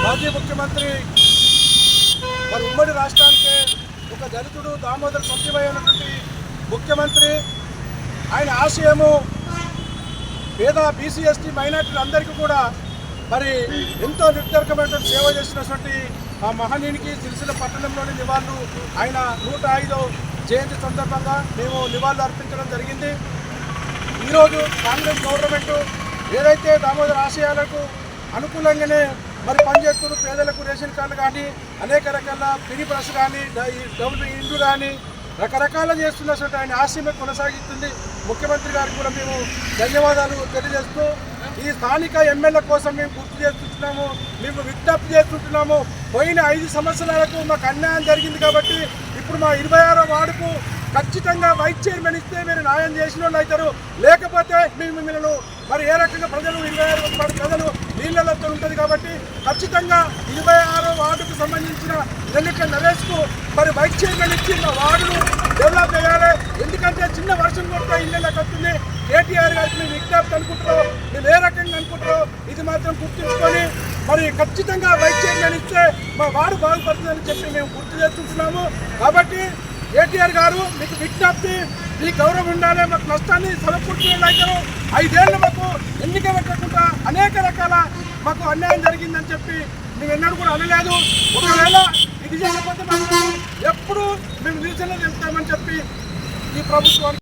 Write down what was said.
మాజీ ముఖ్యమంత్రి మరి ఉమ్మడి రాష్ట్రానికి ఒక దళితుడు దామోదర్ సంజయమైనటువంటి ముఖ్యమంత్రి. ఆయన ఆశయము పేద బీసీ ఎస్టీ మైనార్టీలందరికీ కూడా మరి ఎంతో నిర్ధర్కమైనటువంటి సేవ చేసినటువంటి ఆ మహనీయునికి సిరిసిల్ల పట్టణంలోని నివాళులు ఆయన 105వ జయంతి సందర్భంగా మేము నివాళులు అర్పించడం జరిగింది. ఈరోజు కాంగ్రెస్ గవర్నమెంట్ ఏదైతే దామోదర్ ఆశయాలకు అనుకూలంగానే మరి పనిచేస్తున్న పేదలకు రేషన్ కార్డులు కానీ అనేక రకాల పిడి బ్రష్ కానీ డబుల్ ఇండ్లు కానీ రకరకాల చేస్తున్నటువంటి ఆయన ఆశయమే కొనసాగిస్తుంది. ముఖ్యమంత్రి గారికి కూడా మేము ధన్యవాదాలు తెలియజేస్తూ ఈ స్థానిక ఎమ్మెల్యే కోసం మేము గుర్తు చేస్తున్నాము, మేము విజ్ఞప్తి చేస్తుంటున్నాము. పోయిన 5 సంవత్సరాలకు మాకు అన్యాయం జరిగింది కాబట్టి ఇప్పుడు మా 26వ వార్డుకు ఖచ్చితంగా వైస్ చైర్మన్ ఇస్తే మీరు న్యాయం చేసిన వాళ్ళు అవుతారు. లేకపోతే మేము మిమ్మల్ని మరి ఏ రకంగా ప్రజలు 26 వార్డు ప్రజలు నీళ్ళతో ఉంటుంది కాబట్టి ఖచ్చితంగా 26వ వార్డుకు సంబంధించిన నెల్లిట్ల నరేష్కు మరి వైస్ చైర్మన్ ఇచ్చి మా వార్డును డెవలప్ చేయాలి. ఎందుకంటే చిన్న వర్షం కొడితే ఇళ్ళకి వస్తుంది. కేటీఆర్ గారికి మేము విజ్ఞప్తి అనుకుంటున్నాం, మేము ఏ రకంగా అనుకుంటున్నాం ఇది మాత్రం గుర్తుంచుకొని మరి ఖచ్చితంగా వైస్ చైర్మన్ ఇస్తే మా వార్డు బాగుపడుతుందని చెప్పి మేము గుర్తు చేస్తుంటున్నాము. కాబట్టి కేటీఆర్ గారు మీకు విజ్ఞప్తి, మీ గౌరవం ఉండాలి. మాకు నష్టాన్ని సమకూర్చుకున్నారు. 5 ఏళ్ళు మాకు ఎన్నిక పెట్టకుండా అనేక రకాల మాకు అన్యాయం జరిగిందని చెప్పి మేము ఎన్నడూ కూడా అనలేదు. ఒకవేళ ఇది చేయకపోతే మాకు ఎప్పుడు మేము నిరసన చేస్తామని చెప్పి ఈ ప్రభుత్వానికి